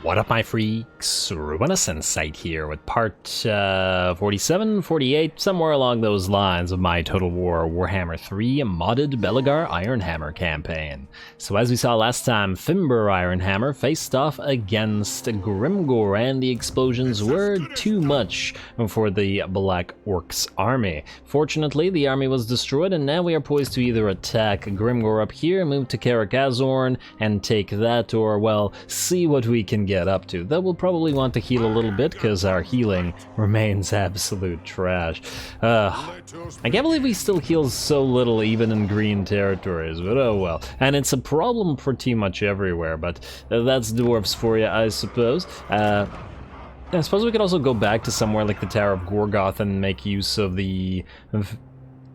What up, my freaks? RuinouSinsight here with part 47, 48, somewhere along those lines of my Total Warhammer 3 modded Belegar Ironhammer campaign. So as we saw last time, Fimber Ironhammer faced off against Grimgor, and the explosions were too much for the Black Orcs army. Fortunately, the army was destroyed, and now we are poised to either attack Grimgor up here, move to Karak Eight and take that, or, well, see what we can get up to. Though we'll probably want to heal a little bit, because our healing remains absolute trash. I can't believe we still heal so little even in green territories, but oh well. And it's a problem pretty much everywhere, but that's Dwarfs for you, I suppose. I suppose we could also go back to somewhere like the Tower of Gorgoth and make use of the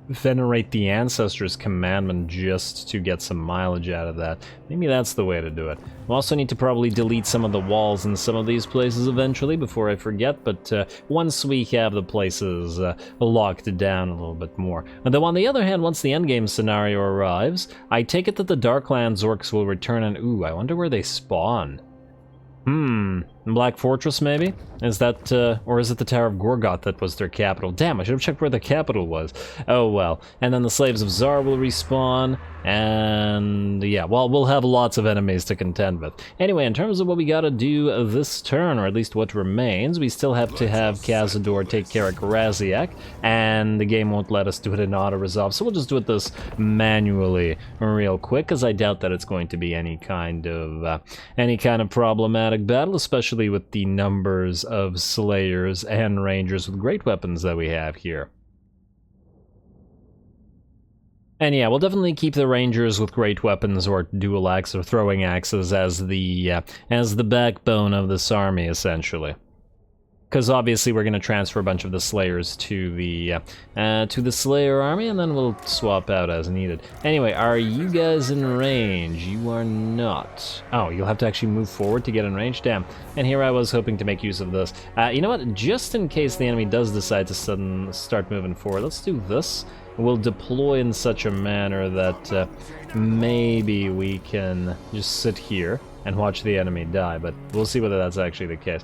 Venerate the Ancestors commandment just to get some mileage out of that. Maybe that's the way to do it. We'll also need to probably delete some of the walls in some of these places eventually before I forget, but once we have the places locked down a little bit more. Though on the other hand, once the endgame scenario arrives, I take it that the Darklands orcs will return, and ooh, I wonder where they spawn. Black Fortress maybe? Is that, or is it the Tower of Gorgoth that was their capital? Damn, I should have checked where the capital was. Oh well. And then the Slaves of Zar will respawn, and yeah, well, we'll have lots of enemies to contend with. Anyway, in terms of what we gotta do this turn, or at least what remains, we still have to have Khazad take Karak Eight, and the game won't let us do it in auto-resolve, so we'll just do it this manually real quick, because I doubt that it's going to be any kind of problematic battle, especially with the numbers of Slayers and Rangers with great weapons that we have here. And yeah, we'll definitely keep the Rangers with great weapons or dual axe or throwing axes as the backbone of this army, essentially. Because obviously we're going to transfer a bunch of the Slayers to the Slayer army, and then we'll swap out as needed. Anyway, are you guys in range? You are not. Oh, you'll have to actually move forward to get in range? Damn. And here I was hoping to make use of this. You know what? Just in case the enemy does decide to start moving forward, let's do this. We'll deploy in such a manner that maybe we can just sit here and watch the enemy die, but we'll see whether that's actually the case.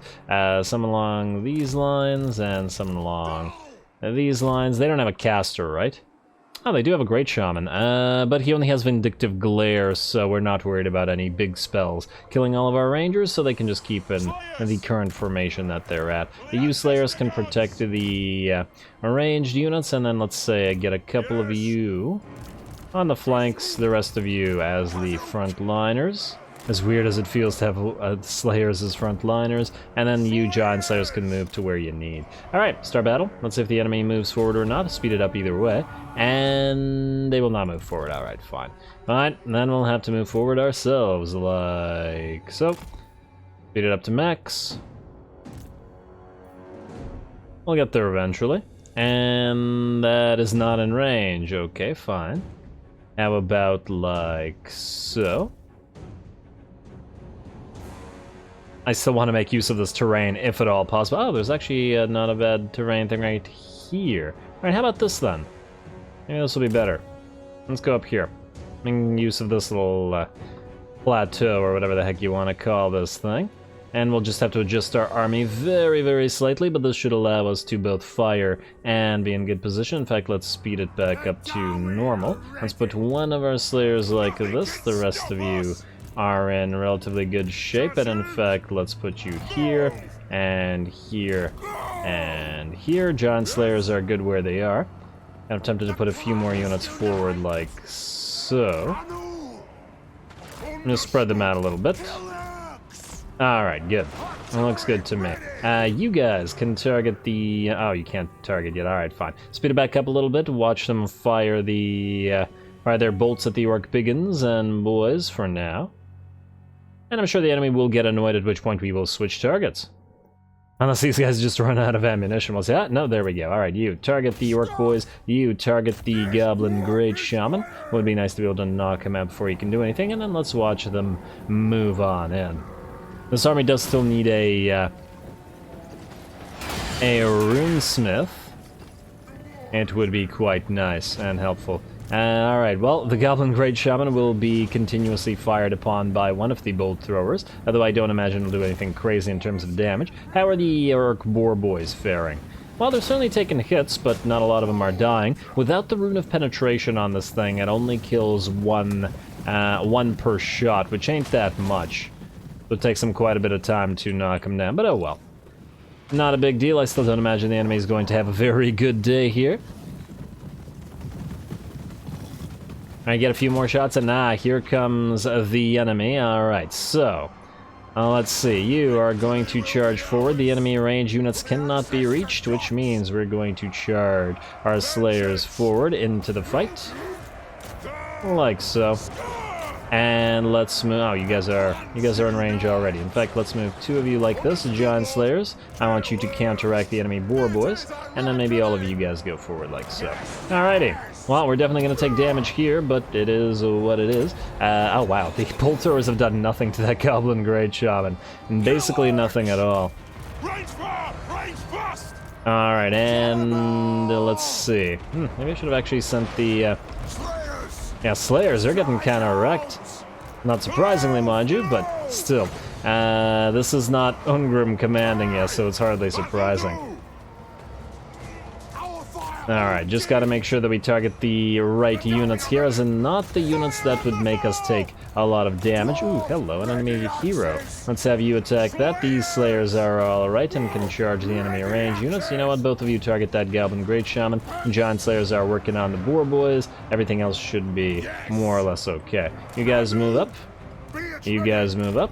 Some along these lines, and some along these lines. They don't have a caster, right? Oh, they do have a great shaman, but he only has Vindictive Glare, so we're not worried about any big spells killing all of our rangers, so they can just keep in the current formation that they're at. The U-Slayers can protect the ranged units, and then let's say I get a couple of you on the flanks, the rest of you as the frontliners. As weird as it feels to have Slayers as frontliners, and then you Giant Slayers can move to where you need. Alright, start battle. Let's see if the enemy moves forward or not. Speed it up either way. And they will not move forward. Alright, fine. Alright, then we'll have to move forward ourselves, like so. Speed it up to max. We'll get there eventually. And that is not in range. Okay, fine. How about like so? I still want to make use of this terrain, if at all possible. Oh, there's actually not a bad terrain thing right here. Alright, how about this then? Maybe this will be better. Let's go up here. Making use of this little plateau, or whatever the heck you want to call this thing. And we'll just have to adjust our army very, very slightly, but this should allow us to both fire and be in good position. In fact, let's speed it back up to normal. Let's put one of our Slayers like this, the rest of you are in relatively good shape, and in fact, let's put you here, and here, and here. Giant Slayers are good where they are. I'm tempted to put a few more units forward like so. I'm gonna spread them out a little bit. Alright, good. That looks good to me. You guys can target the... oh, you can't target yet. Alright, fine. Speed it back up a little bit. Watch them fire their bolts at the Orc Biggins and boys for now. And I'm sure the enemy will get annoyed, at which point we will switch targets. Unless these guys just run out of ammunition. We'll say, ah, no, there we go. Alright, you target the Orc boys. You target the Goblin Great Shaman. It would be nice to be able to knock him out before he can do anything, and then let's watch them move on in. This army does still need a runesmith. It would be quite nice and helpful Alright, well, the Goblin Great Shaman will be continuously fired upon by one of the bolt throwers, although I don't imagine it'll do anything crazy in terms of damage. How are the Orc Boar Boys faring? Well, they're certainly taking hits, but not a lot of them are dying. Without the Rune of Penetration on this thing, it only kills one per shot, which ain't that much. So it takes them quite a bit of time to knock them down, but oh well. Not a big deal. I still don't imagine the enemy is going to have a very good day here. I get a few more shots, and here comes the enemy. Alright, so let's see. You are going to charge forward. The enemy range units cannot be reached, which means we're going to charge our Slayers forward into the fight. Like so. And let's move. Oh, you guys are in range already. In fact, let's move two of you like this, Giant Slayers. I want you to counteract the enemy Boar Boys, and then maybe all of you guys go forward like so. Alrighty. Well, we're definitely going to take damage here, but it is what it is. Oh wow, the bolt throwers have done nothing to that Goblin Great Shaman, and basically nothing at all. Alright, and let's see. Maybe I should have actually sent the yeah, Slayers, they're getting kind of wrecked. Not surprisingly, mind you, but still. This is not Angrund commanding you, so it's hardly surprising. Alright, just gotta make sure that we target the right units here, as in not the units that would make us take a lot of damage. Ooh, hello, an enemy hero. Let's have you attack that. These Slayers are alright and can charge the enemy range units. You know what, both of you target that Goblin Great Shaman. Giant Slayers are working on the Boar Boys. Everything else should be more or less okay. You guys move up. You guys move up.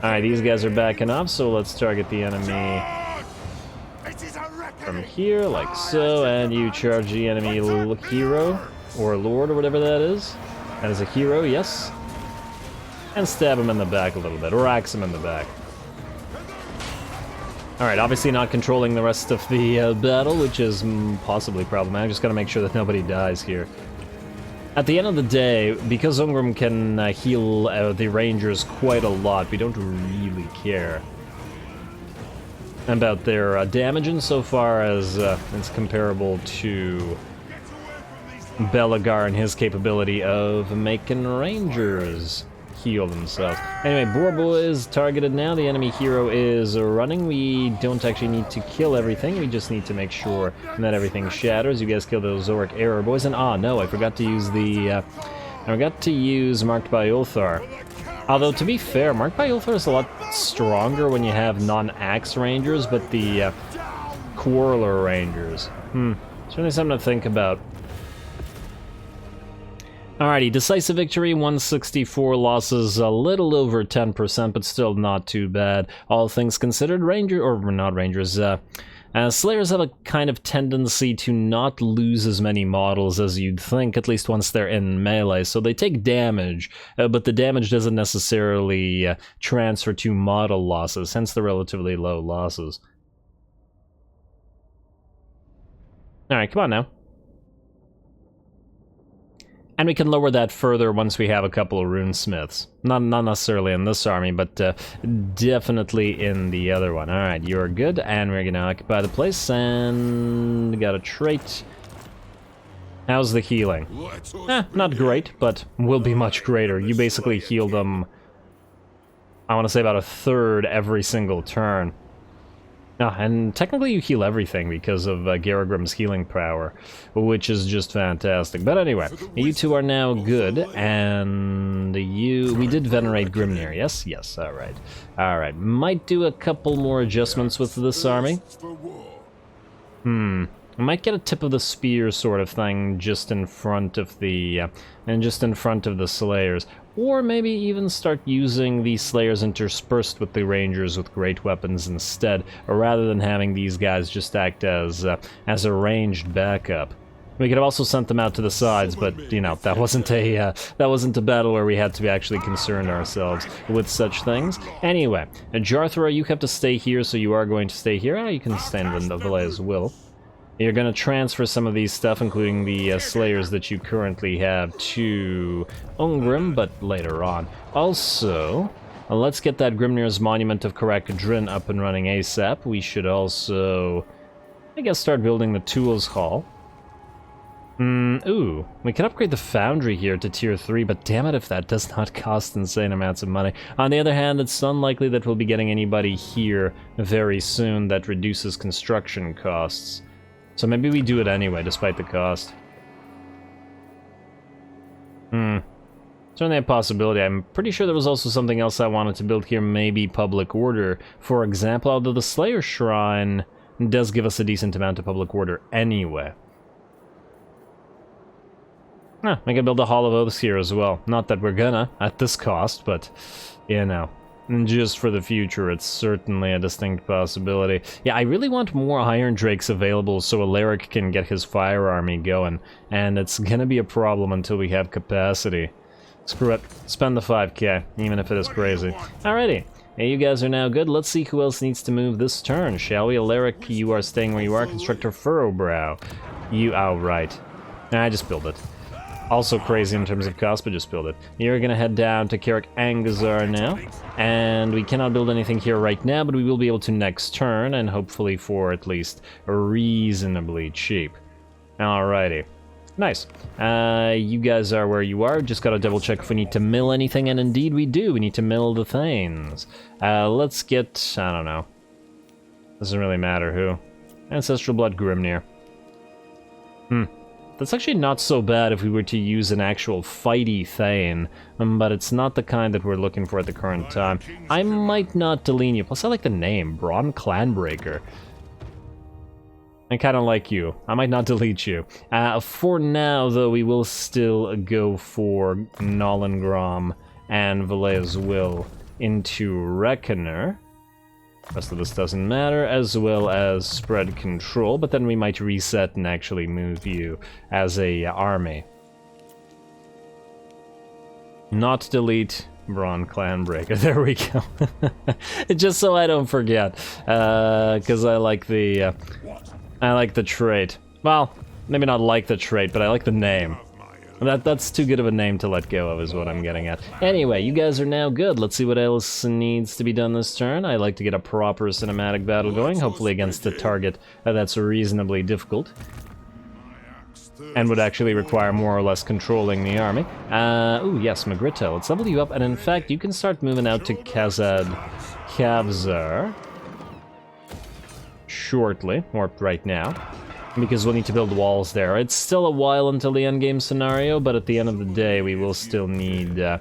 Alright, these guys are backing off, so let's target the enemy from here, like so, and you charge the enemy hero, or lord, or whatever that is. That is a hero, yes. And stab him in the back a little bit, or axe him in the back. Alright, obviously not controlling the rest of the battle, which is possibly problematic. Just gotta make sure that nobody dies here. At the end of the day, because Angrund can heal the Rangers quite a lot, we don't really care about their damage insofar as it's comparable to Belegar and his capability of making Rangers heal themselves. Anyway, Boar Boys targeted now. The enemy hero is running. We don't actually need to kill everything. We just need to make sure that everything shatters. You guys kill those Zoric Error Boys. And no, I forgot to use the I forgot to use Marked by Ulthar. Although, to be fair, Marked by Ulthar is a lot stronger when you have non-axe rangers, but the Quarreler rangers. Certainly something to think about. Alrighty, decisive victory, 164 losses, a little over 10%, but still not too bad. All things considered, Slayers have a kind of tendency to not lose as many models as you'd think, at least once they're in melee, so they take damage, but the damage doesn't necessarily transfer to model losses, hence the relatively low losses. Alright, come on now. And we can lower that further once we have a couple of runesmiths. Not necessarily in this army, but definitely in the other one. Alright, you're good, and we're gonna occupy the place, and got a trait. How's the healing? Not great, but will be much greater. You basically heal them, I want to say about a third every single turn. And technically you heal everything because of Garagrim's healing power, which is just fantastic. But anyway, you two are now good, and we did venerate Grimnir, yes? Yes, alright. Alright, might do a couple more adjustments with this army. I might get a tip of the spear sort of thing just in front of the, Slayers. Or maybe even start using these Slayers interspersed with the Rangers with great weapons instead, rather than having these guys just act as a ranged backup. We could have also sent them out to the sides, but you know, that wasn't a battle where we had to be actually concerned ourselves with such things. Anyway, Jarthra, you have to stay here, so you are going to stay here. You can stay in Vindavale as well. You're going to transfer some of these stuff, including the Slayers that you currently have, to Angrund, but later on. Also, let's get that Grimnir's Monument of Karak Eight up and running ASAP. We should also, I guess, start building the Tools Hall. Ooh, we can upgrade the foundry here to tier 3, but damn it if that does not cost insane amounts of money. On the other hand, it's unlikely that we'll be getting anybody here very soon that reduces construction costs. So maybe we do it anyway, despite the cost. Certainly a possibility. I'm pretty sure there was also something else I wanted to build here, maybe public order. For example, although the Slayer Shrine does give us a decent amount of public order anyway. We can build a Hall of Oaths here as well. Not that we're gonna, at this cost, but, you know, just for the future, it's certainly a distinct possibility. Yeah, I really want more Iron Drakes available so Alaric can get his fire army going, and it's gonna be a problem until we have capacity. Screw it, spend the 5k, even if it is crazy. Alrighty, hey, you guys are now good. Let's see who else needs to move this turn, shall we? Alaric, you are staying where you are. Constructor Furrowbrow, you outright. Nah, just build it. Also crazy in terms of cost, but just build it. You're gonna head down to Karak Angazar now, and we cannot build anything here right now, but we will be able to next turn, and hopefully for at least reasonably cheap. Alrighty. Nice. You guys are where you are. Just gotta double check if we need to mill anything, and indeed we do. We need to mill the Thanes. Let's get, I don't know. Doesn't really matter who. Ancestral Blood Grimnir. That's actually not so bad if we were to use an actual fighty Thane, but it's not the kind that we're looking for at the current time. I might not delete you. Plus, I like the name, Braun Clanbreaker. I kind of like you. I might not delete you. For now, though, we will still go for Nolengrom and Valea's Will into Reckoner. Rest of this doesn't matter, as well as spread control, but then we might reset and actually move you as a army. Not delete Braun Clanbreaker. There we go. Just so I don't forget, because I like the trait. Well, maybe not like the trait, but I like the name. That's too good of a name to let go of, is what I'm getting at. Anyway, you guys are now good. Let's see what else needs to be done this turn. I like to get a proper cinematic battle going, hopefully against a target that's reasonably difficult. And would actually require more or less controlling the army. Ooh, yes, Magritte. Let's level you up, and in fact, you can start moving out to Kavzar shortly, or right now. Because we'll need to build walls there. It's still a while until the endgame scenario, but at the end of the day, we will still need to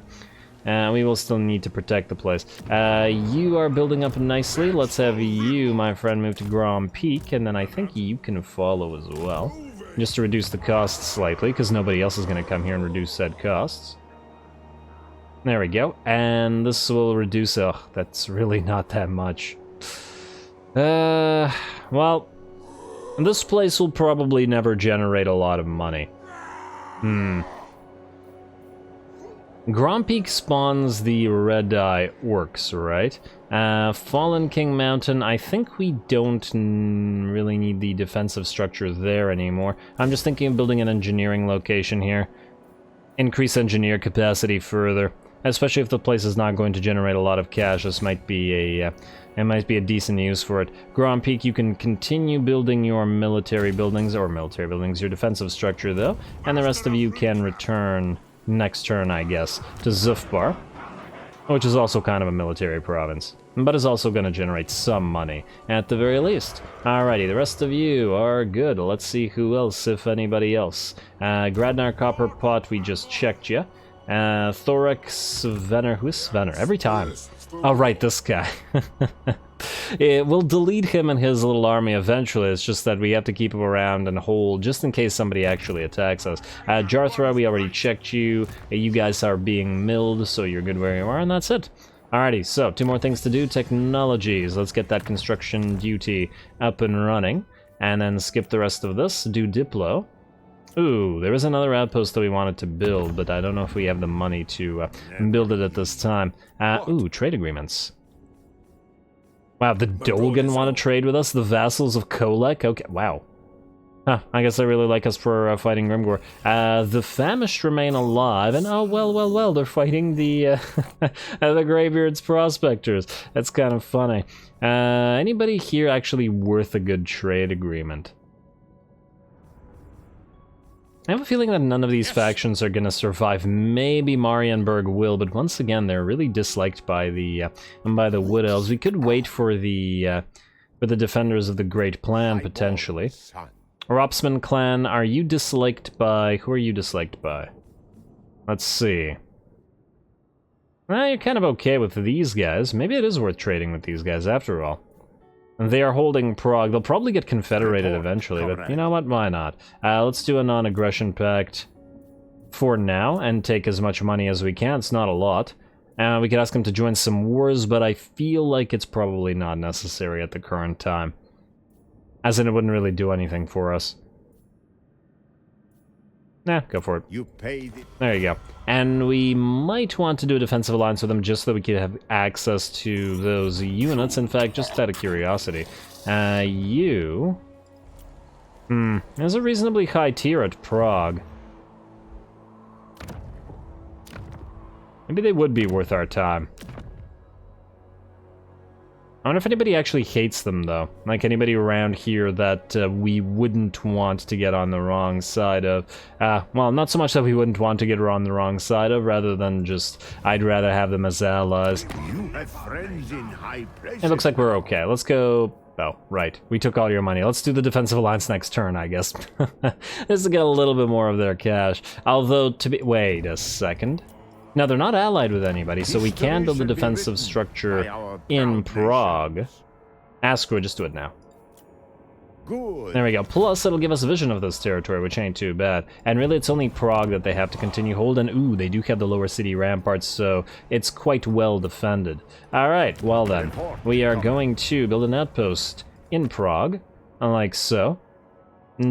protect the place. You are building up nicely. Let's have you, my friend, move to Grand Peak, and then I think you can follow as well, just to reduce the costs slightly, because nobody else is going to come here and reduce said costs. There we go, and this will reduce. Oh, that's really not that much. Well. This place will probably never generate a lot of money. Grand Peak spawns the red-eye orcs, right? Fallen King Mountain, I think we don't really need the defensive structure there anymore. I'm just thinking of building an engineering location here. Increase engineer capacity further. Especially if the place is not going to generate a lot of cash, this might be a decent use for it. Grand Peak, you can continue building your military buildings, your defensive structure though, and the rest of you can return next turn, I guess, to Zufbar, which is also kind of a military province, but is also going to generate some money, at the very least. Alrighty, the rest of you are good. Let's see who else, if anybody else. Gradnar Copperpot, we just checked you. Thorax Venner, who's Svenner? Every time. Oh, right, this guy. We'll delete him and his little army eventually, it's just that we have to keep him around and hold, just in case somebody actually attacks us. Jarthra, we already checked you. You guys are being milled, so you're good where you are, and that's it. Alrighty, so, 2 more things to do. Technologies. Let's get that construction duty up and running, and then skip the rest of this. Do Diplo. Ooh, there is another outpost that we wanted to build, but I don't know if we have the money to build it at this time. Ooh, trade agreements. Wow, the Dolgan want to trade with us? The vassals of Kolek? Okay, wow. Huh, I guess they really like us for fighting Grimgor. The famished remain alive, and oh, well, they're fighting the, the Greybeard's prospectors. That's kind of funny. Anybody here actually worth a good trade agreement? I have a feeling that none of these factions are gonna survive. Maybe Marienburg will, but once again, they're really disliked by the Wood Elves. We could wait for the defenders of the Great Plan, potentially. Ropsman clan, are you disliked by... Who are you disliked by? Let's see. Well, you're kind of okay with these guys. Maybe it is worth trading with these guys after all. And they are holding Prague. They'll probably get confederated eventually, but you know what? Why not? Let's do a non-aggression pact for now and take as much money as we can. It's not a lot. We could ask them to join some wars, but I feel like it's probably not necessary at the current time. As in, it wouldn't really do anything for us. Nah, go for it. You paid it. There you go. And we might want to do a defensive alliance with them just so we could have access to those units. In fact, just out of curiosity. You... There's a reasonably high tier at Prague. Maybe they would be worth our time. I wonder if anybody actually hates them, though. Like, anybody around here that we wouldn't want to get on the wrong side of. Well, not so much that we wouldn't want to get on the wrong side of, rather than just, I'd rather have them as allies. You have friends in high places. It looks like we're okay. Let's go... Oh, right. We took all your money. Let's do the defensive alliance next turn, I guess. Just to get a little bit more of their cash. Although, to be... Wait a second. No, they're not allied with anybody, so we can build a defensive structure in Prague. Screw it, just do it now. Good. There we go. Plus, it'll give us a vision of this territory, which ain't too bad. And really, it's only Prague that they have to continue holding. Ooh, they do have the lower city ramparts, so it's quite well defended. Alright, well then. We are going to build an outpost in Prague, like so.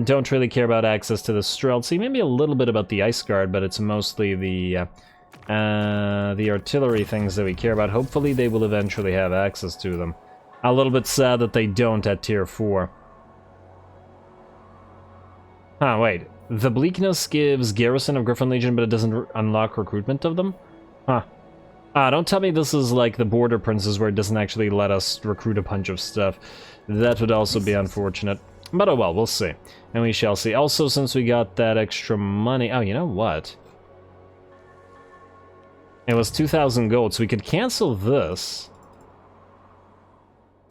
Don't really care about access to the Streltsy. Maybe a little bit about the Ice Guard, but it's mostly the artillery things that we care about. Hopefully they will eventually have access to them. A little bit sad that they don't at tier 4. Huh, wait. The Bleakness gives Garrison of Griffin Legion, but it doesn't unlock recruitment of them? Huh. Don't tell me this is like the Border Princes where it doesn't actually let us recruit a bunch of stuff. That would also be unfortunate. But oh well, we'll see. And we shall see. Also, since we got that extra money... Oh, you know what? It was 2,000 gold, so we could cancel this.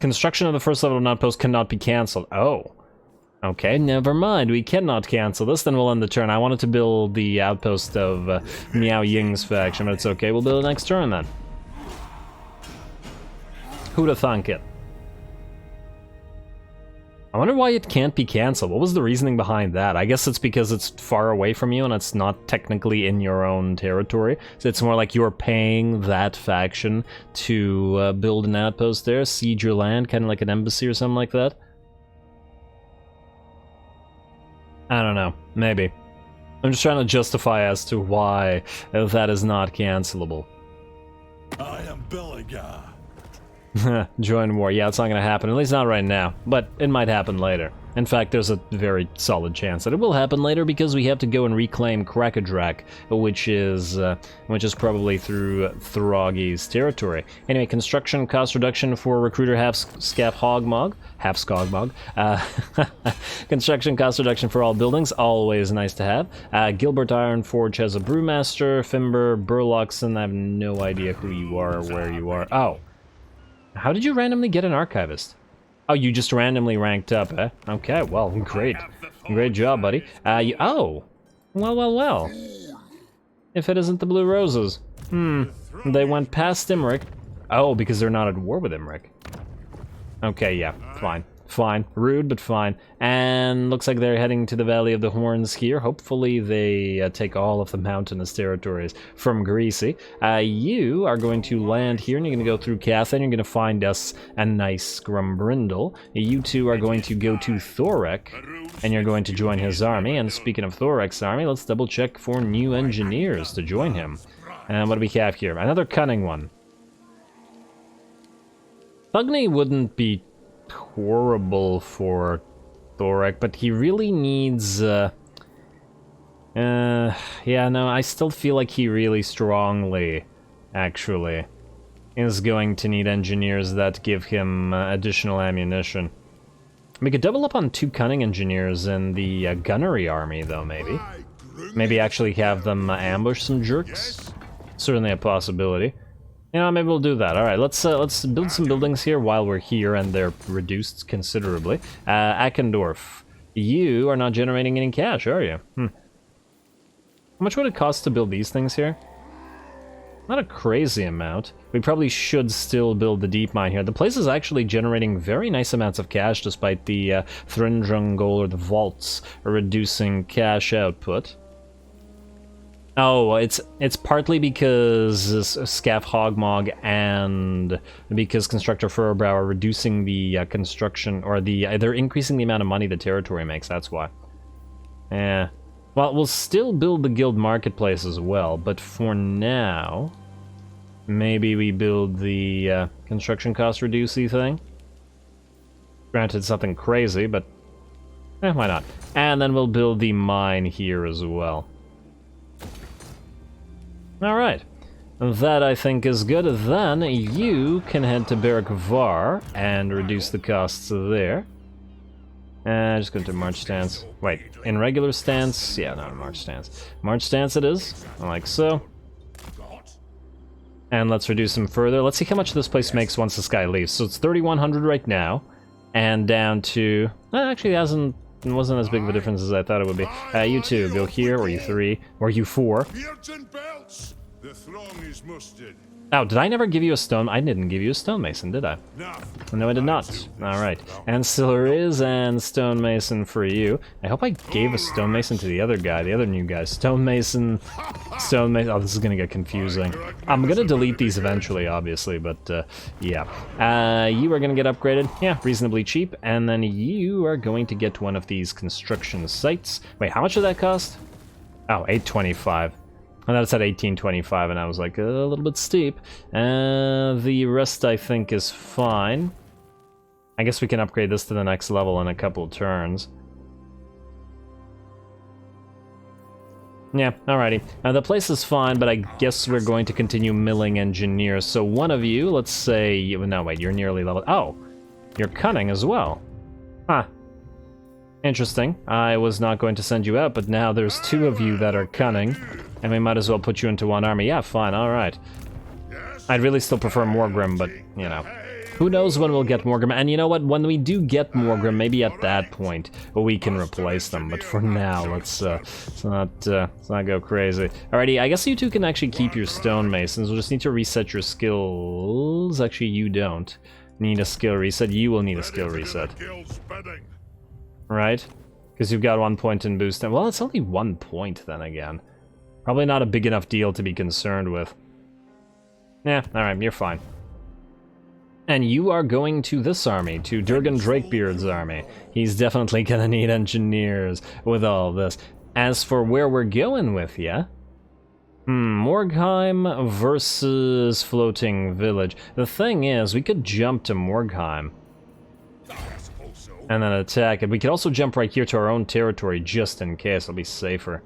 Construction of the first level of outpost cannot be cancelled. Oh. Okay, never mind. We cannot cancel this, then we'll end the turn. I wanted to build the outpost of Miao Ying's faction, but it's okay. We'll build it next turn, then. Who'da thunk it? I wonder why it can't be cancelled. What was the reasoning behind that? I guess it's because it's far away from you and it's not technically in your own territory. So it's more like you're paying that faction to build an outpost there, siege your land, kind of like an embassy or something like that. I don't know. Maybe. I'm just trying to justify as to why that is not cancelable. I am Belegar. Join war. Yeah, it's not going to happen, at least not right now, but it might happen later. In fact, there's a very solid chance that it will happen later because we have to go and reclaim Krakadrak, which is probably through Throgi's territory. Anyway, construction cost reduction for recruiter half-scaf hogmog. Construction cost reduction for all buildings, always nice to have. Gilbert Ironforge has a brewmaster. Fimber Burlockson, I have no idea who you are or where you are. Oh. How did you randomly get an archivist? Oh, you just randomly ranked up, eh? Okay, well, great. Great job, buddy. Oh! Well. If it isn't the Blue Roses. They went past Imric. Oh, because they're not at war with Imric. Okay, yeah, fine. Fine. Rude, but fine. And looks like they're heading to the Valley of the Horns here. Hopefully they take all of the mountainous territories from Greasy. You are going to land here, and you're going to go through Cathan. You're going to find us a nice Grumbrindle. You two are going to go to Thorek, and you're going to join his army. And speaking of Thorek's army, let's double check for new engineers to join him. And what do we have here? Another cunning one. Thugny wouldn't be horrible for Thorek, but he really needs yeah, no, I still feel like he really strongly actually is going to need engineers that give him additional ammunition. We could double up on 2 cunning engineers in the gunnery army though, maybe. Maybe actually have them ambush some jerks? Certainly a possibility. You know, maybe we'll do that. Alright, let's build some buildings here while we're here, and they're reduced considerably. Akendorf, you are not generating any cash, are you? How much would it cost to build these things here? Not a crazy amount. We probably should still build the deep mine here. The place is actually generating very nice amounts of cash despite the Thrinjungol or the vaults reducing cash output. Oh, it's partly because Scaff Hogmog and because Constructor Furrowbrow are reducing the construction, or they're increasing the amount of money the territory makes, that's why. Yeah. Well, we'll still build the guild marketplace as well, but for now, maybe we build the construction cost reducey thing. Granted, something crazy, but why not? And then we'll build the mine here as well. Alright, that I think is good. Then you can head to Barrack Var and reduce the costs there. Just go to March stance. Wait, in regular stance? Yeah, not March stance. March stance it is, like so. And let's reduce them further. Let's see how much this place makes once this guy leaves. So it's 3,100 right now, and down to... actually, it wasn't as big of a difference as I thought it would be. You two, go here, or you three, or you four. The throng is mustered. Oh, did I never give you a stone? I didn't give you a stonemason, did I? No, I did not. Alright. Ancillary and stonemason for you. I hope I gave a stonemason to the other guy, the other new guy. Stonemason... Oh, this is gonna get confusing. I'm gonna delete these eventually, obviously, but, yeah. You are gonna get upgraded. Yeah, reasonably cheap. And then you are going to get one of these construction sites. Wait, how much did that cost? Oh, 825. And that's at 1825, and I was like, a little bit steep. The rest, I think, is fine. I guess we can upgrade this to the next level in a couple of turns. Yeah, alrighty. The place is fine, but I guess we're going to continue milling engineers. So one of you, let's say... No, wait, you're nearly leveled... Oh! You're cunning as well. Huh. Interesting. I was not going to send you out, but now there's two of you that are cunning. And we might as well put you into one army. Yeah, fine, alright. I'd really still prefer Morgrim, but, you know. Who knows when we'll get Morgrim. And you know what? When we do get Morgrim, maybe at that point, we can replace them. But for now, let's not go crazy. Alrighty, I guess you two can actually keep your stonemasons. We'll just need to reset your skills. Actually, you don't need a skill reset. You will need a skill reset. Right? Because you've got 1 point in boost. And, well, it's only 1 point then again. Probably not a big enough deal to be concerned with. Yeah, alright, you're fine. And you are going to this army, to Durgan Drakebeard's army. He's definitely gonna need engineers with all this. As for where we're going with ya... Morgheim versus Floating Village. The thing is, we could jump to Morgheim. And then attack it. We could also jump right here to our own territory, just in case. It'll be safer.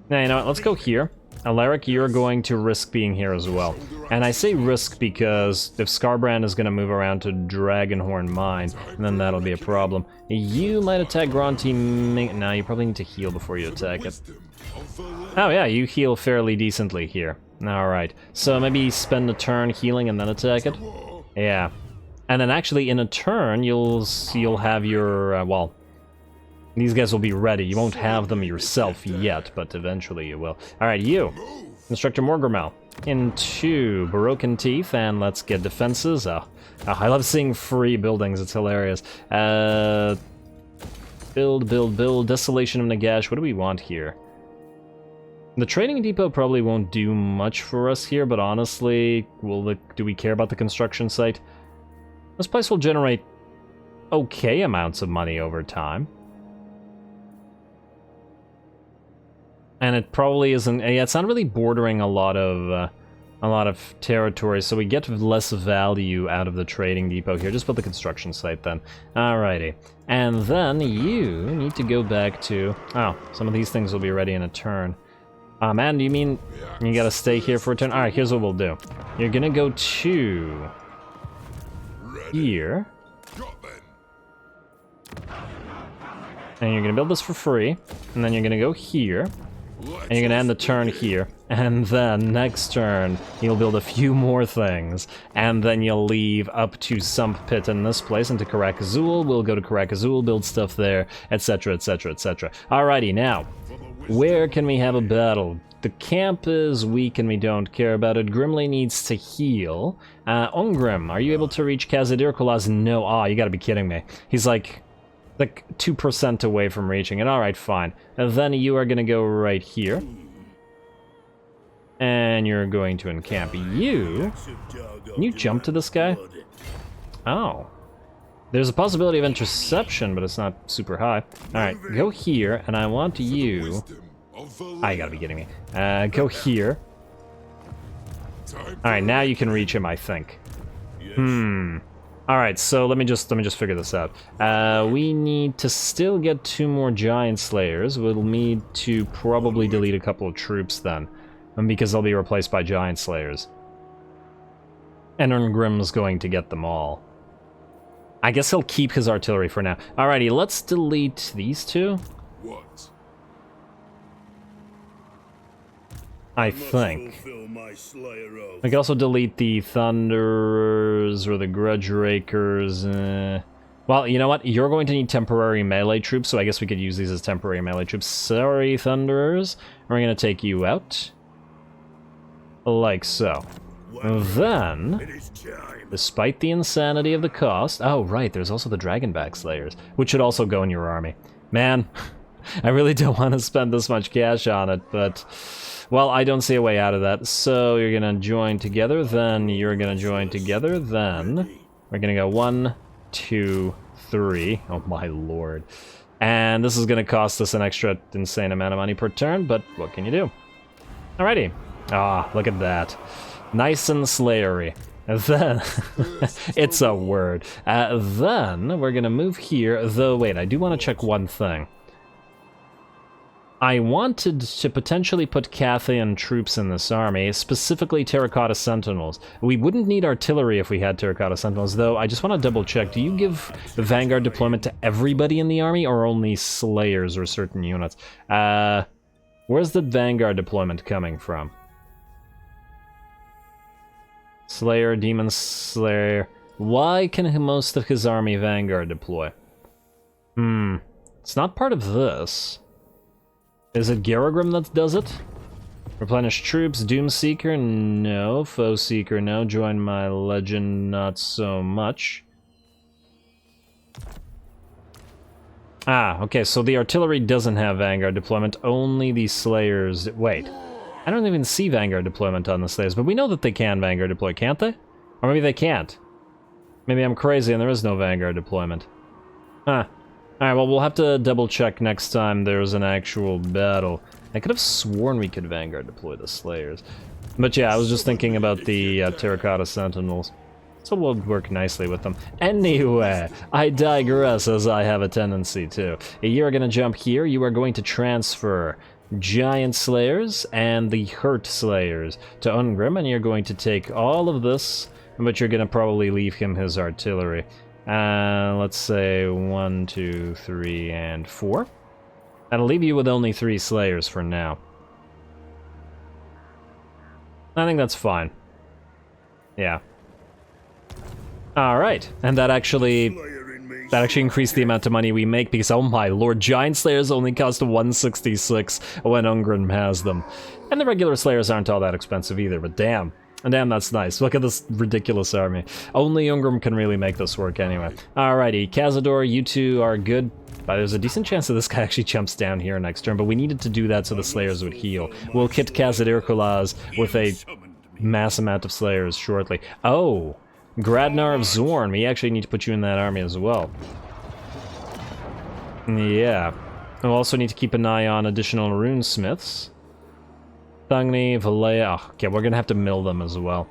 Now, you know what, let's go here. Alaric, you're going to risk being here as well. And I say risk because if Scarbrand is going to move around to Dragonhorn Mine, then that'll be a problem. You might attack Gronti... No, you probably need to heal before you attack it. Oh yeah, you heal fairly decently here. Alright, so maybe spend a turn healing and then attack it? Yeah. And then actually in a turn, you'll have your, well... These guys will be ready. You won't have them yourself yet, but eventually you will. Alright, you. Instructor Morgrimel. Into Broken Teeth, and let's get defenses. Oh, I love seeing free buildings. It's hilarious. Build. Desolation of Nagash. What do we want here? The trading depot probably won't do much for us here, but honestly, do we care about the construction site? This place will generate okay amounts of money over time. And it probably isn't... Yeah, it's not really bordering a lot of territory, so we get less value out of the trading depot here. Just put the construction site then. Alrighty. And then you need to go back to... Oh, some of these things will be ready in a turn. Man, do you mean you gotta stay here for a turn? Alright, here's what we'll do. You're gonna go to... here. And you're gonna build this for free, and then you're gonna go here, and you're gonna end the turn here, and then next turn you'll build a few more things, and then you'll leave up to Sump Pit in this place into Karak Azul. We'll go to Karak Azul, build stuff there, etc, etc, etc. Alrighty, now, where can we have a battle? The camp is weak and we don't care about it. Grimly needs to heal. Ungrim, are you able to reach Kazadirkulas? No. Ah, you gotta be kidding me. He's like 2% away from reaching it. Alright, fine. And then you are gonna go right here. And you're going to encamp. You? Can you jump to this guy? Oh. There's a possibility of interception, but it's not super high. Alright, go here, and I want you... Ah, you gotta be kidding me. Go here. Alright, now you can reach him, I think. Alright, so let me just figure this out. We need to still get 2 more Giant Slayers. We'll need to probably delete a couple of troops then, because they'll be replaced by Giant Slayers. And Ungrim's going to get them all. I guess he'll keep his artillery for now. Alrighty, let's delete these 2. What? I think. We can also delete the Thunderers or the Grudge Rakers. Well, you know what? You're going to need temporary melee troops, so I guess we could use these as temporary melee troops. Sorry, Thunderers. We're going to take you out. Like so. Then, despite the insanity of the cost... Oh, right, there's also the Dragonback Slayers, which should also go in your army. Man, I really don't want to spend this much cash on it, but... Well, I don't see a way out of that. So you're gonna join together, then you're gonna join together, then we're gonna go 1, 2, 3. Oh my lord. And this is gonna cost us an extra insane amount of money per turn, but what can you do? Alrighty. Ah, look at that. Nice and slayery. And then, it's a word. Then we're gonna move here, though wait, I do want to check one thing. I wanted to potentially put Cathayan troops in this army, specifically Terracotta Sentinels. We wouldn't need artillery if we had Terracotta Sentinels, though I just want to double check. Do you give Vanguard deployment to everybody in the army, or only Slayers or certain units? Where's the Vanguard deployment coming from? Slayer, Demon Slayer... Why can most of his army Vanguard deploy? It's not part of this. Is it Garagrim that does it? Replenish troops, Doomseeker, no. Foeseeker, no. Join my legend, not so much. Ah, okay, so the artillery doesn't have Vanguard deployment, only the Slayers... Wait, I don't even see Vanguard deployment on the Slayers, but we know that they can Vanguard deploy, can't they? Or maybe they can't. Maybe I'm crazy and there is no Vanguard deployment. Huh. Alright, well, we'll have to double-check next time there's an actual battle. I could have sworn we could Vanguard deploy the Slayers. But yeah, I was just thinking about the Terracotta Sentinels. So we'll work nicely with them. Anyway, I digress, as I have a tendency to. You're gonna jump here, you are going to transfer Giant Slayers and the Hurt Slayers to Ungrim, and you're going to take all of this, but you're gonna probably leave him his artillery. Let's say 1, 2, 3, and 4. That'll leave you with only 3 Slayers for now. I think that's fine. Yeah. Alright, and that actually increased the amount of money we make, because oh my lord, Giant Slayers only cost 166 when Angrund has them. And the regular Slayers aren't all that expensive either, but damn. And damn, that's nice. Look at this ridiculous army. Only Ungrim can really make this work anyway. Alrighty, Cazador, you two are good. There's a decent chance that this guy actually jumps down here next turn, but we needed to do that so the Slayers would heal. We'll kit Kazadirkulas with a mass amount of Slayers shortly. Oh, Gradnar of Zorn. We actually need to put you in that army as well. Yeah. We'll also need to keep an eye on additional runesmiths. Thangni, Valea. Oh, okay, we're gonna have to mill them as well.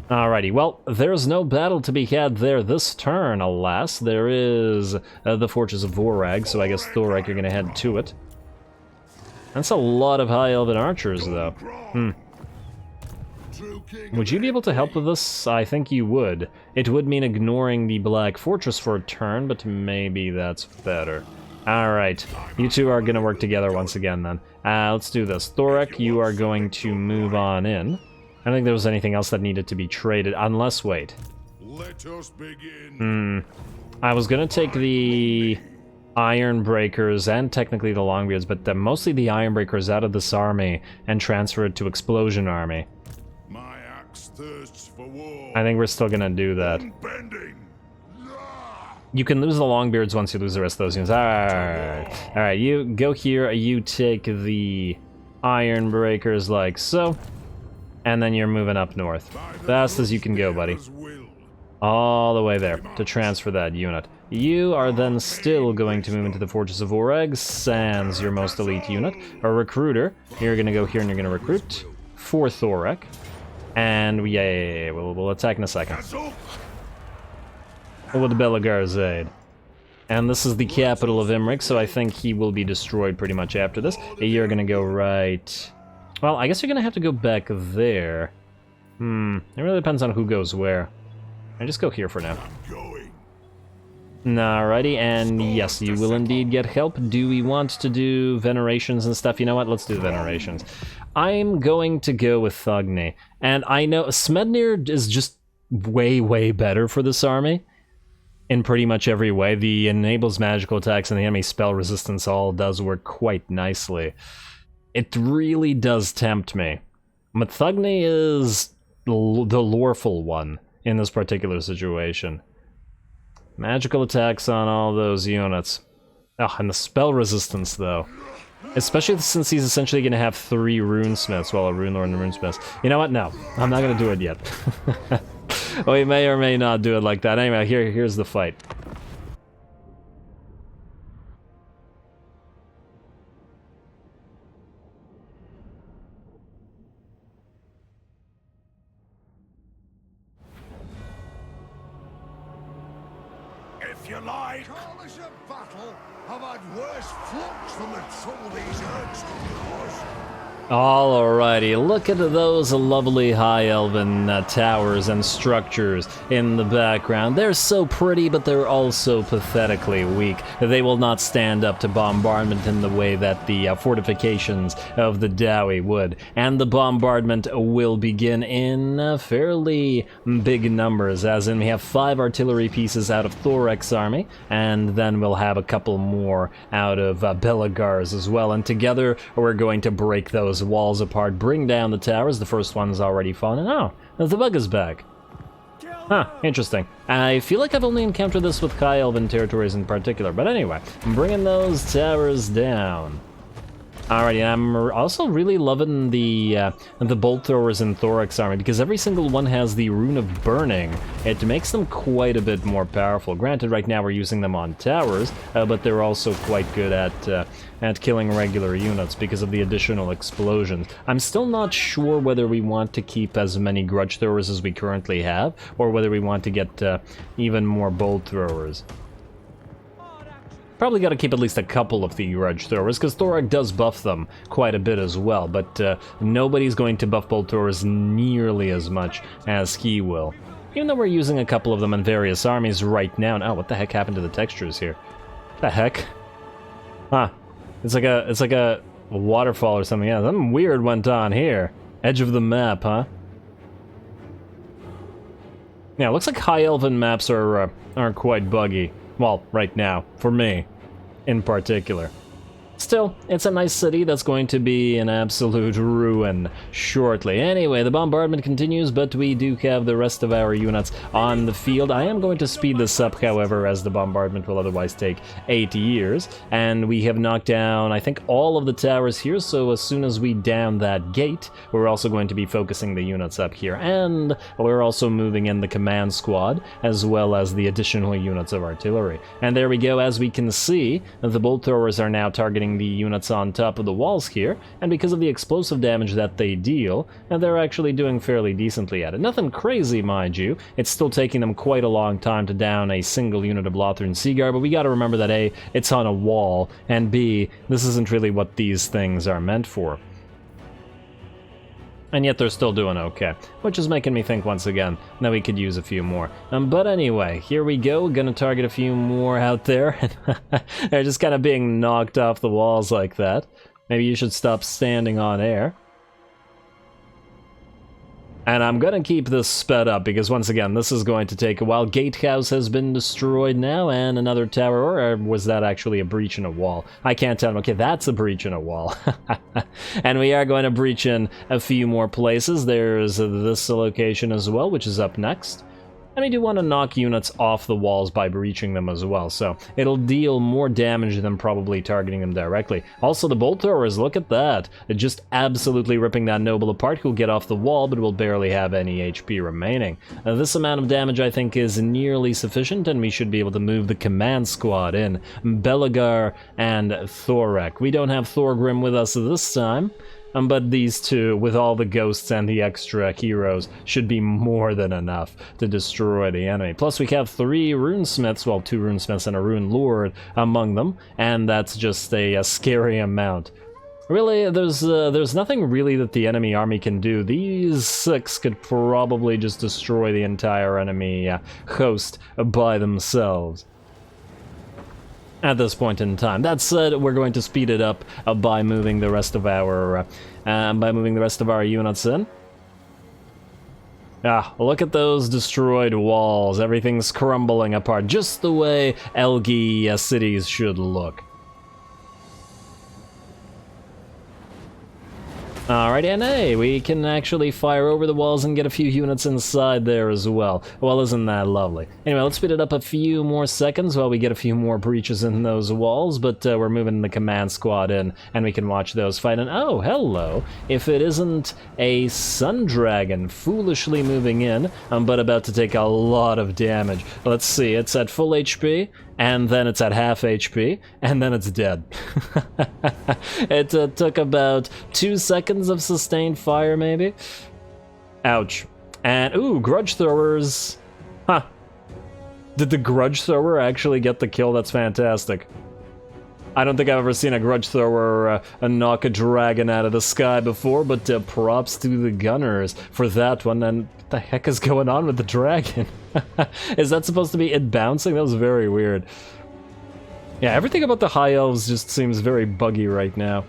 Alrighty, well, there's no battle to be had there this turn, alas. There is the Fortress of VORAG, so I guess Thorek, you're gonna head to it. That's a lot of High Elven archers, though. Would you be able to help with this? I think you would. It would mean ignoring the Black Fortress for a turn, but maybe that's better. Alright, you two are gonna work together once again then. Let's do this. Thorek, you are going to move on in. I don't think there was anything else that needed to be traded, unless, wait. Let us begin. I was gonna take the Iron Breakers and technically the Longbeards, but mostly the Iron Breakers out of this army and transfer it to Explosion Army. My axe thirsts for war. I think we're still gonna do that. Unbending. You can lose the Longbeards once you lose the rest of those units. Alright, you go here, you take the Iron Breakers like so, and then you're moving up north. Fast as you can go, buddy. All the way there to transfer that unit. You are then still going to move into the Fortress of VORAG, sans your most elite unit. A recruiter, you're gonna go here and you're gonna recruit for Thorek. And we'll attack in a second. With Belegar's aid. And this is the capital of Imrik, so I think he will be destroyed pretty much after this. You're gonna go right... Well, I guess you're gonna have to go back there. It really depends on who goes where. I just go here for now. Alrighty, and yes, you will indeed get help. Do we want to do venerations and stuff? You know what? Let's do venerations. I'm going to go with Thugni. And I know Smednir is just way, way better for this army. In pretty much every way. The enables magical attacks and the enemy spell resistance all does work quite nicely. It really does tempt me. But Thugni is the loreful one in this particular situation. Magical attacks on all those units. Oh, and the spell resistance though. Especially since he's essentially going to have 3 runesmiths, well, a rune lord and a runesmith. You know what? No, I'm not going to do it yet. We may or may not do it like that. Anyway, here's the fight. If you like. Carnage of battle have had worse flux than the trouble these herds cause. Alrighty, look at those lovely high elven towers and structures in the background. They're so pretty, but they're also pathetically weak. They will not stand up to bombardment in the way that the fortifications of the Dowie would. And the bombardment will begin in fairly big numbers, as in we have 5 artillery pieces out of Thorek's army, and then we'll have a couple more out of Belegar's as well. And together, we're going to break those walls apart, bring down the towers. The first one's already fallen. Oh, the bug is back. Huh, interesting. I feel like I've only encountered this with High Elven territories in particular, but anyway, I'm bringing those towers down. Alrighty, I'm also really loving the bolt throwers in Thorek's army, because every single one has the Rune of Burning. It makes them quite a bit more powerful. Granted, right now we're using them on towers, but they're also quite good at killing regular units because of the additional explosions. I'm still not sure whether we want to keep as many grudge throwers as we currently have, or whether we want to get even more bolt throwers. Probably got to keep at least a couple of the grudge throwers, because Thorek does buff them quite a bit as well, but nobody's going to buff bolt throwers nearly as much as he will. Even though we're using a couple of them in various armies right now. Oh, what the heck happened to the textures here? The heck? Huh. It's like a waterfall or something. Yeah, something weird went on here. Edge of the map, huh? Yeah, it looks like High Elven maps are quite buggy. Well, right now, for me, in particular. Still, it's a nice city that's going to be an absolute ruin shortly. Anyway, the bombardment continues, but we do have the rest of our units on the field. I am going to speed this up, however, as the bombardment will otherwise take 8 years. And we have knocked down, I think, all of the towers here, so as soon as we down that gate, we're also going to be focusing the units up here. And we're also moving in the command squad, as well as the additional units of artillery. And there we go, as we can see, the bolt throwers are now targeting the units on top of the walls here, and because of the explosive damage that they deal, and they're actually doing fairly decently at it. Nothing crazy, mind you. It's still taking them quite a long time to down a single unit of Lothran Seaguard, but we gotta remember that A, it's on a wall, and B, this isn't really what these things are meant for. And yet they're still doing okay, which is making me think once again that we could use a few more. But anyway, here we go. We're gonna target a few more out there. They're just kind of being knocked off the walls like that. Maybe you should stop standing on air. And I'm gonna keep this sped up because once again, this is going to take a while. Gatehouse has been destroyed now, and another tower, or was that actually a breach in a wall? I can't tell. Okay, that's a breach in a wall. And we are going to breach in a few more places. There's this location as well, which is up next. And we do want to knock units off the walls by breaching them as well, so it'll deal more damage than probably targeting them directly. Also, the bolt throwers, look at that. Just absolutely ripping that noble apart. He'll get off the wall, but will barely have any HP remaining. This amount of damage, I think, is nearly sufficient, and we should be able to move the command squad in. Belegar and Thorek. We don't have Thorgrim with us this time. But these two, with all the ghosts and the extra heroes, should be more than enough to destroy the enemy. Plus we have 3 runesmiths, well 2 runesmiths and a rune lord among them, and that's just a scary amount. Really, there's nothing really that the enemy army can do. These 6 could probably just destroy the entire enemy host by themselves at this point in time. That said, we're going to speed it up by moving the rest of our units in. Ah, look at those destroyed walls. Everything's crumbling apart, just the way Elgi cities should look. Alright, and hey, we can actually fire over the walls and get a few units inside there as well. Well, isn't that lovely? Anyway, let's speed it up a few more seconds while we get a few more breaches in those walls, but we're moving the command squad in, and we can watch those fight. And oh, hello! If it isn't a sun dragon foolishly moving in, but about to take a lot of damage. Let's see, it's at full HP, and then it's at half HP, and then it's dead. It took about 2 seconds of sustained fire, maybe? Ouch. And, ooh, grudge throwers. Huh. Did the grudge thrower actually get the kill? That's fantastic. I don't think I've ever seen a grudge thrower knock a dragon out of the sky before, but props to the gunners for that one. And what the heck is going on with the dragon? Is that supposed to be it bouncing? That was very weird. Yeah, everything about the High Elves just seems very buggy right now.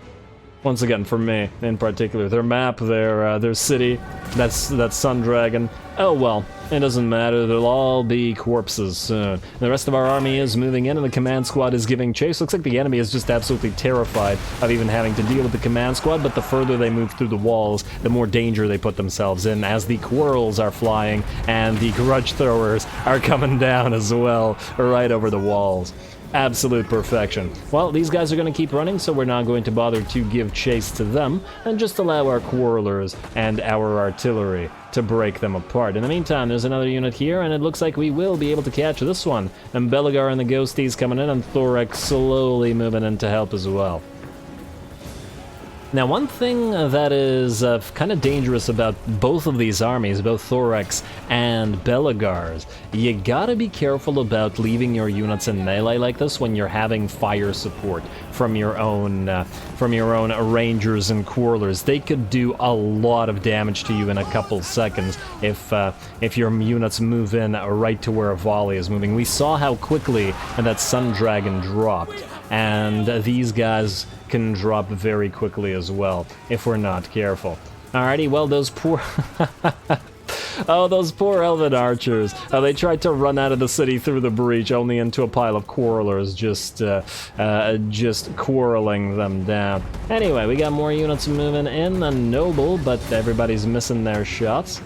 Once again, for me, in particular. Their map, their city, that's Sun Dragon. Oh well, it doesn't matter, they'll all be corpses soon. The rest of our army is moving in and the command squad is giving chase. Looks like the enemy is just absolutely terrified of even having to deal with the command squad, but the further they move through the walls, the more danger they put themselves in, as the quarrels are flying and the grudge throwers are coming down as well, right over the walls. Absolute perfection. Well, these guys are going to keep running, so we're not going to bother to give chase to them, and just allow our quarrelers and our artillery to break them apart. In the meantime, there's another unit here, and it looks like we will be able to catch this one. And Belegar and the Ghosties coming in, and Thorek slowly moving in to help as well. Now, one thing that is kind of dangerous about both of these armies, both Thorek's and Belegar's, you gotta be careful about leaving your units in melee like this when you're having fire support from your own rangers and quarrelers. They could do a lot of damage to you in a couple seconds if your units move in right to where a volley is moving. We saw how quickly that Sun Dragon dropped, and these guys can drop very quickly as well if we're not careful. Alrighty, well, those poor oh, those poor elven archers. They tried to run out of the city through the breach, only into a pile of quarrelers, just quarreling them down. Anyway, we got more units moving in than noble, but everybody's missing their shots.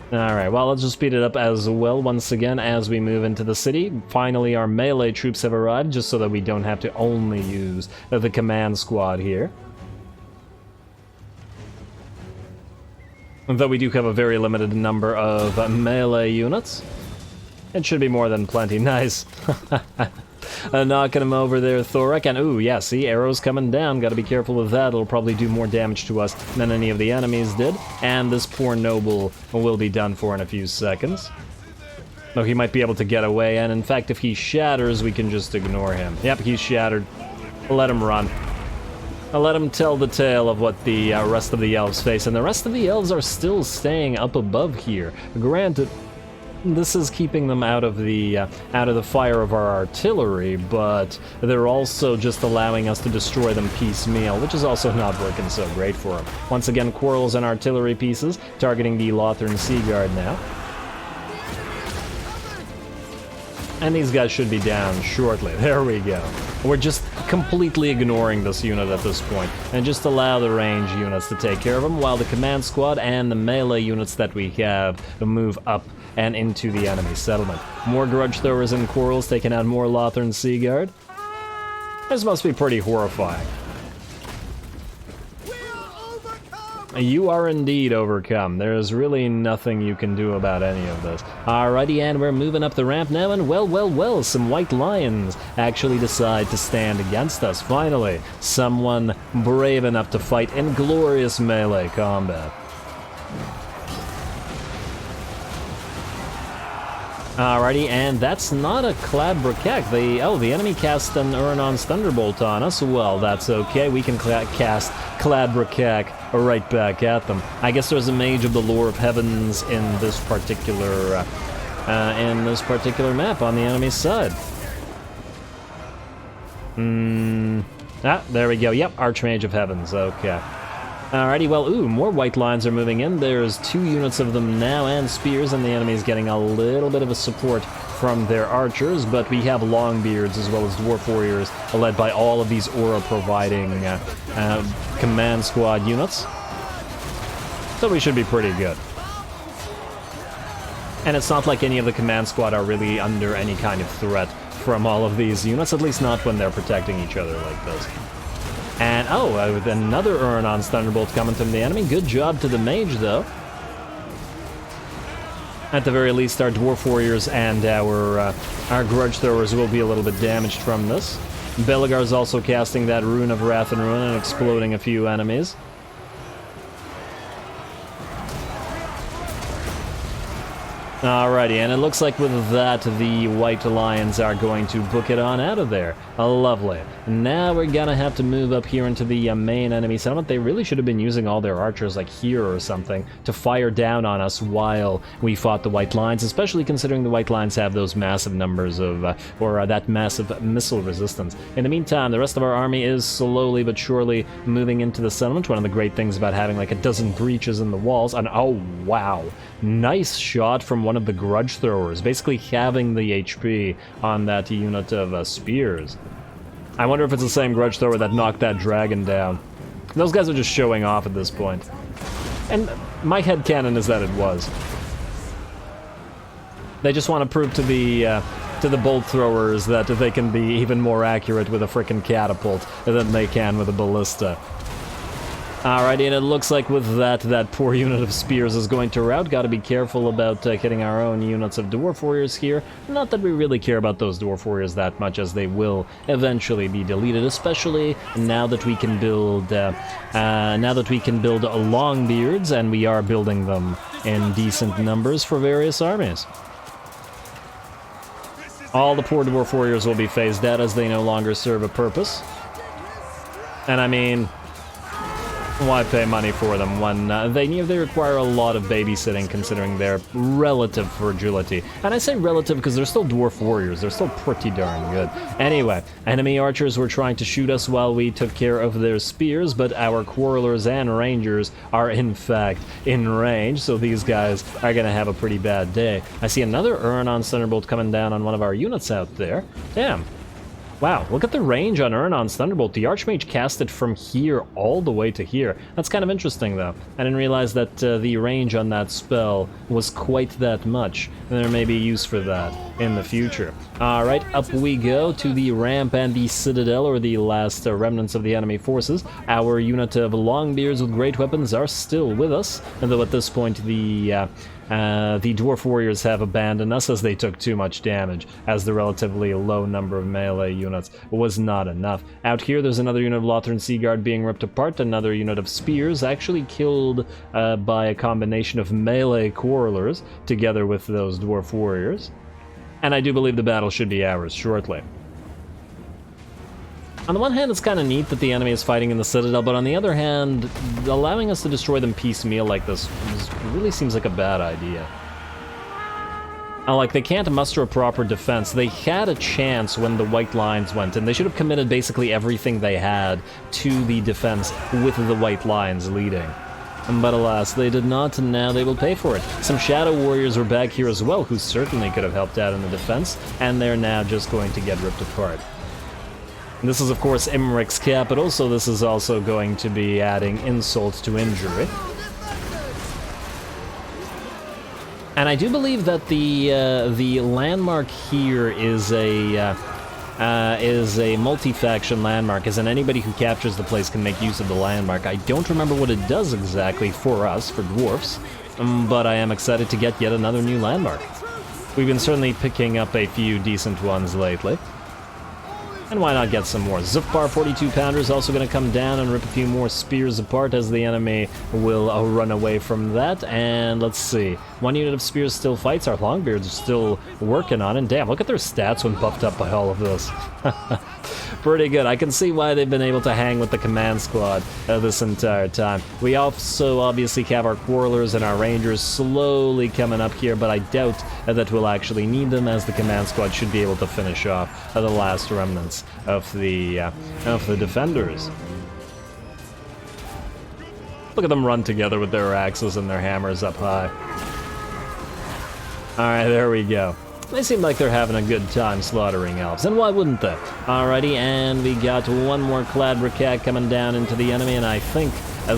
Alright, well, let's just speed it up as well once again as we move into the city. Finally, our melee troops have arrived, just so that we don't have to only use the command squad here. Though we do have a very limited number of melee units. It should be more than plenty. Nice. Knocking him over there, Thorek, and ooh, yeah, see, arrows coming down, gotta be careful with that, it'll probably do more damage to us than any of the enemies did, and this poor noble will be done for in a few seconds. Though he might be able to get away, and in fact, if he shatters, we can just ignore him. Yep, he's shattered. Let him run. I'll let him tell the tale of what the rest of the elves face, and the rest of the elves are still staying up above here. Granted, this is keeping them out of the fire of our artillery, but they're also just allowing us to destroy them piecemeal, which is also not working so great for them. Once again, quarrels and artillery pieces targeting the Lothern Sea Guard now. And these guys should be down shortly. There we go. We're just completely ignoring this unit at this point, and just allow the range units to take care of them, while the command squad and the melee units that we have move up and into the enemy settlement. More grudge throwers and quarrels taking out more Lothern Sea Guard. This must be pretty horrifying. You are indeed overcome. There is really nothing you can do about any of this. Alrighty, and we're moving up the ramp now, and well, some white lions actually decide to stand against us. Finally, someone brave enough to fight in glorious melee combat. Alrighty, and that's not a Cladbrakek. The enemy cast an Urnon's Thunderbolt on us. Well, that's okay. We can cast Cladbrakek right back at them. I guess there's a Mage of the Lore of Heavens in this particular map on the enemy side. There we go. Yep, Archmage of Heavens. Okay. Alrighty, well, more white lines are moving in. There's 2 units of them now, and spears, and the enemy's getting a little bit of a support from their archers, but we have Longbeards as well as Dwarf Warriors, led by all of these aura-providing command squad units. So we should be pretty good. And it's not like any of the command squad are really under any kind of threat from all of these units, at least not when they're protecting each other like this. And, with another Urnon's Thunderbolt coming from the enemy. Good job to the mage, though. At the very least, our Dwarf Warriors and our Grudge Throwers will be a little bit damaged from this. Belegar's also casting that Rune of Wrath and Ruin and exploding a few enemies. Alrighty, and it looks like with that, the White Lions are going to book it on out of there. Lovely. Now we're gonna have to move up here into the main enemy settlement. They really should have been using all their archers, like here or something, to fire down on us while we fought the White Lines, especially considering the White Lines have those massive numbers of, that massive missile resistance. In the meantime, the rest of our army is slowly but surely moving into the settlement. One of the great things about having like a dozen breaches in the walls, and oh wow, nice shot from one of the Grudge Throwers, basically having the HP on that unit of spears. I wonder if it's the same Grudge Thrower that knocked that dragon down. Those guys are just showing off at this point. And my headcanon is that it was. They just want to prove to the bolt throwers that they can be even more accurate with a frickin' catapult than they can with a ballista. Alrighty, and it looks like with that poor unit of spears is going to rout. Gotta be careful about hitting our own units of Dwarf Warriors here. Not that we really care about those Dwarf Warriors that much, as they will eventually be deleted, especially now that we can build Longbeards, and we are building them in decent numbers for various armies. All the poor Dwarf Warriors will be phased out as they no longer serve a purpose. And I mean, why pay money for them when they require a lot of babysitting considering their relative fragility? And I say relative because they're still Dwarf Warriors, they're still pretty darn good. Anyway, enemy archers were trying to shoot us while we took care of their spears, but our quarrelers and rangers are in fact in range, so these guys are gonna have a pretty bad day. I see another Urnon's Thunderbolt coming down on one of our units out there. Damn. Wow, look at the range on Urnon's Thunderbolt. The Archmage cast it from here all the way to here. That's kind of interesting, though. I didn't realize that the range on that spell was quite that much. And there may be use for that in the future. Alright, up we go to the ramp and the Citadel, or the last remnants of the enemy forces. Our unit of Longbeards with great weapons are still with us, and though at this point the Dwarf Warriors have abandoned us as they took too much damage, as the relatively low number of melee units was not enough. Out here there's another unit of Lothern Sea Guard being ripped apart, another unit of spears actually killed by a combination of melee quarrelers together with those Dwarf Warriors. And I do believe the battle should be ours shortly. On the one hand, it's kind of neat that the enemy is fighting in the Citadel, but on the other hand, allowing us to destroy them piecemeal like this really seems like a bad idea. Like, they can't muster a proper defense. They had a chance when the white lines went, and they should have committed basically everything they had to the defense with the white lines leading. But alas, they did not, and now they will pay for it. Some Shadow Warriors were back here as well, who certainly could have helped out in the defense, and they're now just going to get ripped apart. This is, of course, Imric's capital, so this is also going to be adding insult to injury. And I do believe that the landmark here is a multi-faction landmark, as in anybody who captures the place can make use of the landmark. I don't remember what it does exactly for us, for Dwarfs, but I am excited to get yet another new landmark. We've been certainly picking up a few decent ones lately. And why not get some more? Zupbar 42-pounder is also going to come down and rip a few more spears apart as the enemy will run away from that. And let's see. One unit of spears still fights. Our Longbeards are still working on it. Damn, look at their stats when buffed up by all of this. Pretty good. I can see why they've been able to hang with the command squad this entire time. We also obviously have our Quarrelers and our Rangers slowly coming up here, but I doubt that we'll actually need them, as the command squad should be able to finish off the last remnants of the defenders. Look at them run together with their axes and their hammers up high. Alright, there we go. They seem like they're having a good time slaughtering elves, and why wouldn't they? Alrighty, and we got one more Cladricac coming down into the enemy, and I think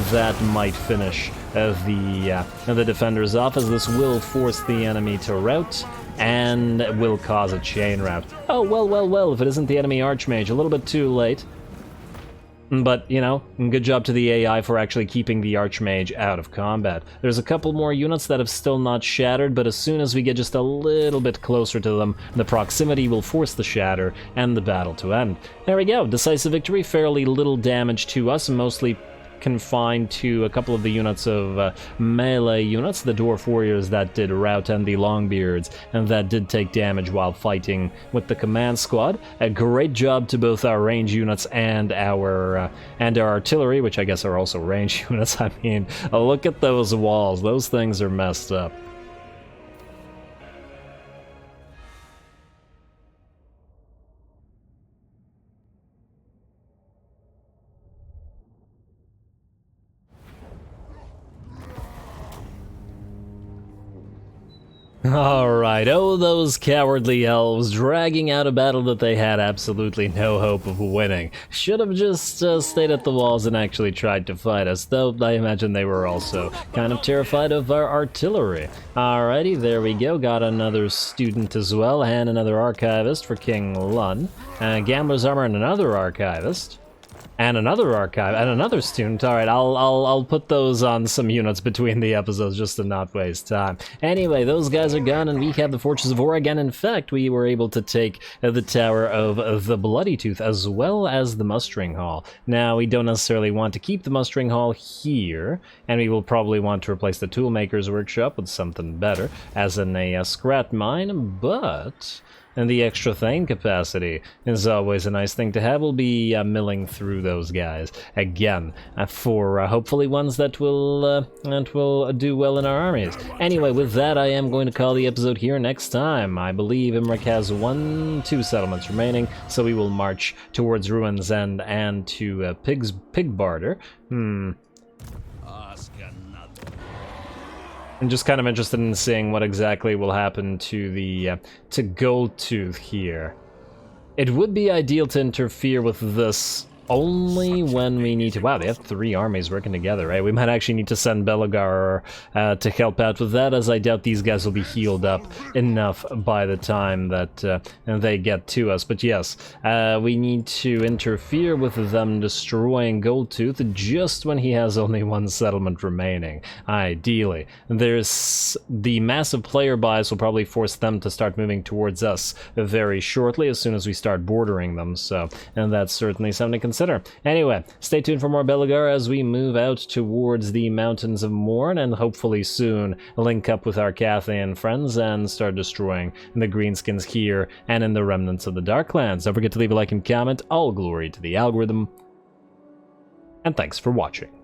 that might finish the defenders off, as this will force the enemy to rout, and will cause a chain rout. Oh, well, if it isn't the enemy Archmage, a little bit too late. But, you know, good job to the AI for actually keeping the Archmage out of combat. There's a couple more units that have still not shattered, but as soon as we get just a little bit closer to them, the proximity will force the shatter and the battle to end. There we go, decisive victory, fairly little damage to us, mostly confined to a couple of the units of melee units, the Dwarf Warriors that did rout, and the Longbeards, and that did take damage while fighting with the command squad. A great job to both our range units and our artillery, which I guess are also range units. I mean, look at those walls. Those things are messed up. Alright, oh those cowardly elves, dragging out a battle that they had absolutely no hope of winning. Should have just stayed at the walls and actually tried to fight us, though I imagine they were also kind of terrified of our artillery. Alrighty, there we go, got another student as well, and another archivist for King Lun. Gambler's Armor and another archivist. And another archive, and another student. Alright, I'll put those on some units between the episodes just to not waste time. Anyway, those guys are gone, and we have the Fortress of VORAG, and in fact, we were able to take the Tower of the Bloody Tooth, as well as the Mustering Hall. Now, we don't necessarily want to keep the Mustering Hall here, and we will probably want to replace the Toolmaker's Workshop with something better, as in a scrap mine, but... and the extra Thane capacity is always a nice thing to have. We'll be milling through those guys again for hopefully ones that will do well in our armies. Anyway, with that, I am going to call the episode here. Next time, I believe Imric has 2 settlements remaining, so we will march towards Ruins End and to Pig Barter. I'm just kind of interested in seeing what exactly will happen to the to Goldtooth here. It would be ideal to interfere with this only when we need to... Wow, they have 3 armies working together, right? We might actually need to send Belegar to help out with that, as I doubt these guys will be healed up enough by the time that they get to us. But yes, we need to interfere with them destroying Goldtooth just when he has only 1 settlement remaining, ideally. There's the massive player buys will probably force them to start moving towards us very shortly, as soon as we start bordering them, so... and that's certainly something to consider. consider. Anyway, stay tuned for more Belegar as we move out towards the Mountains of Morn, and hopefully soon link up with our Cathayan friends and start destroying the Greenskins here and in the remnants of the Darklands. Don't forget to leave a like and comment. All glory to the algorithm. And thanks for watching.